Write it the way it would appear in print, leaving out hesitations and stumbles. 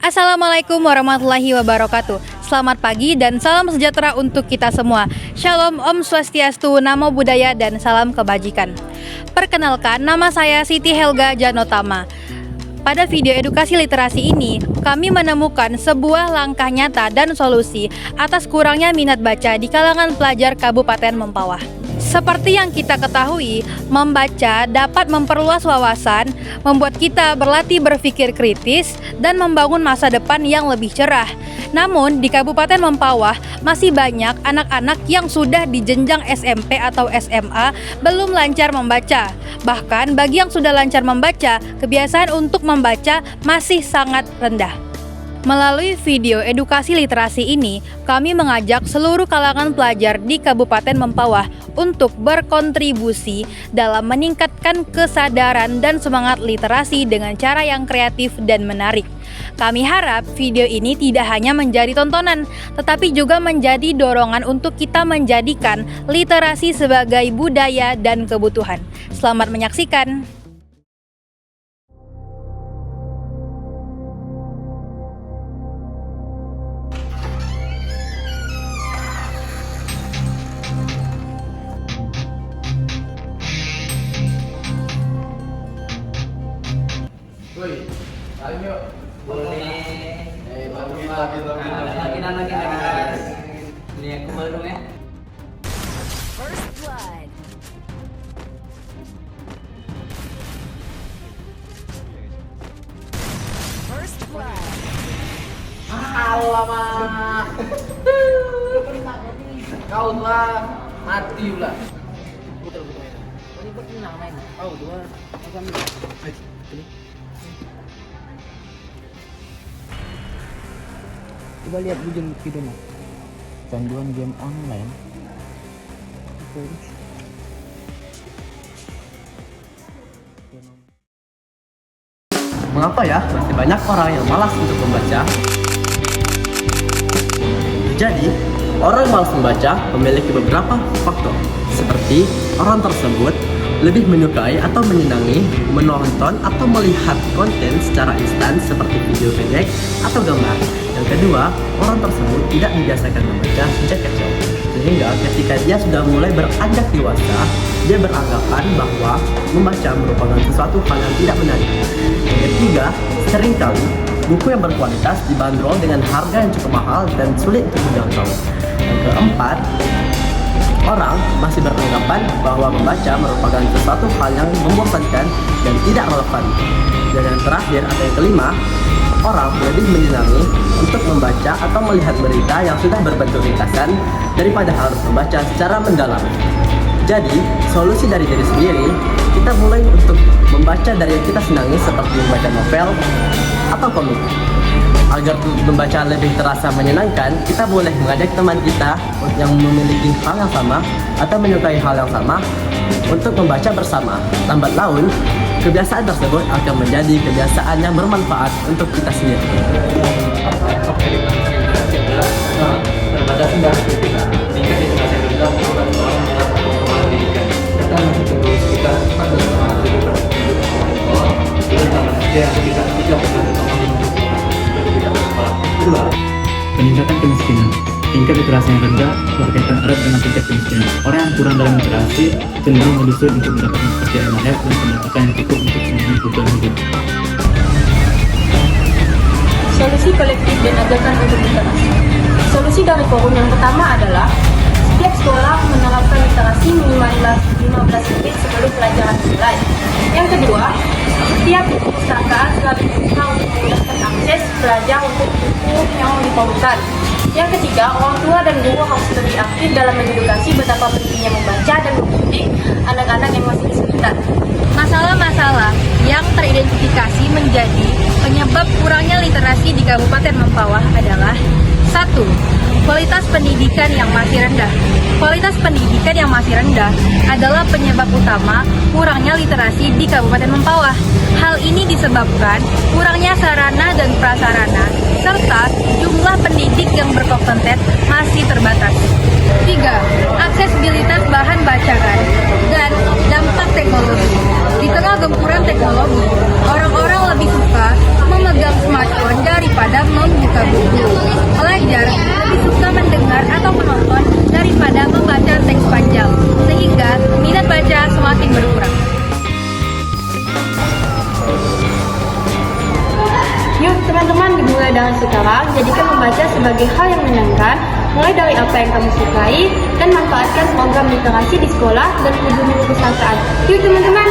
Assalamualaikum warahmatullahi wabarakatuh. Selamat pagi dan salam sejahtera untuk kita semua. Shalom, Om Swastiastu, Namo Buddhaya, dan salam kebajikan. Perkenalkan, nama saya Siti Helga Janotama. Pada video edukasi literasi ini, kami menemukan sebuah langkah nyata dan solusi atas kurangnya minat baca di kalangan pelajar Kabupaten Mempawah. Seperti yang kita ketahui, membaca dapat memperluas wawasan, membuat kita berlatih berpikir kritis, dan membangun masa depan yang lebih cerah. Namun, di Kabupaten Mempawah masih banyak anak-anak yang sudah di jenjang SMP atau SMA belum lancar membaca. Bahkan bagi yang sudah lancar membaca, kebiasaan untuk membaca masih sangat rendah. Melalui video edukasi literasi ini, kami mengajak seluruh kalangan pelajar di Kabupaten Mempawah untuk berkontribusi dalam meningkatkan kesadaran dan semangat literasi dengan cara yang kreatif dan menarik. Kami harap video ini tidak hanya menjadi tontonan, tetapi juga menjadi dorongan untuk kita menjadikan literasi sebagai budaya dan kebutuhan. Selamat menyaksikan. Woi, salim yuk. Boleh. Bagus lagi. Lagi. Ini aku baru ya. First blood. First blood. Alamak. Kau telah mati pula. Kau dua. Coba lihat videonya. Canduan game online. Mengapa ya masih banyak orang yang malas untuk membaca? Jadi, orang yang malas membaca memiliki beberapa faktor, seperti orang tersebut lebih menyukai atau menyenangi menonton atau melihat konten secara instan seperti video pendek atau gambar. Yang kedua, orang tersebut tidak dibiasakan membaca sejak kecil, sehingga ketika dia sudah mulai beranjak dewasa, dia beranggapan bahwa membaca merupakan sesuatu hal yang tidak menarik. Yang ketiga, seringkali buku yang berkualitas dibanderol dengan harga yang cukup mahal dan sulit untuk dijangkau. Yang keempat, orang masih beranggapan bahwa membaca merupakan sesuatu hal yang membosankan dan tidak relevan. Dan yang terakhir atau yang kelima, orang lebih menyenangi untuk membaca atau melihat berita yang sudah berbentuk ringkasan daripada harus membaca secara mendalam. Jadi, solusi dari diri sendiri, kita mulai untuk membaca dari yang kita senangi seperti membaca novel atau komik. Agar membaca lebih terasa menyenangkan, kita boleh mengajak teman kita yang memiliki hal yang sama atau menyukai hal yang sama untuk membaca bersama. Lambat laun, kebiasaan tersebut akan menjadi kebiasaan yang bermanfaat untuk kita sendiri. Peningkatan kemiskinan. Tingkat literasi yang rendah berkaitan erat dengan tingkat kemiskinan. Orang yang kurang dalam literasi cenderung menyusut untuk mendapatkan pekerjaan layak dan pendapatan yang cukup untuk memenuhi kebutuhan hidup. Solusi kolektif dan ajakan untuk literasi. Solusi dari forum yang pertama adalah setiap sekolah menerapkan literasi minimal 15 menit sebelum pelajaran dimulai. Yang kedua, setiap perpustakaan selalu dibuka untuk memudahkan akses pelajar untuk buku yang diperlukan. Yang ketiga, orang tua dan guru harus lebih aktif dalam mengedukasi betapa pentingnya membaca dan mendidik anak-anak yang masih kesulitan. Masalah-masalah yang teridentifikasi menjadi penyebab kurangnya literasi di Kabupaten Mempawah adalah 1. Kualitas pendidikan yang masih rendah. Kualitas pendidikan yang masih rendah adalah penyebab utama kurangnya literasi di Kabupaten Mempawah. Hal ini disebabkan kurangnya sarana dan prasarana serta jumlah pendidik yang berkompeten masih terbatas. 3. Aksesibilitas bahan bacaan dan dampak teknologi. Di tengah gempuran teknologi, orang-orang lebih suka memegang smartphone daripada Yuk teman-teman, dimulai dari sekarang, jadikan membaca sebagai hal yang menyenangkan, mulai dari apa yang kamu sukai, dan manfaatkan program literasi di sekolah dan buku-buku perpustakaan. Yuk teman-teman!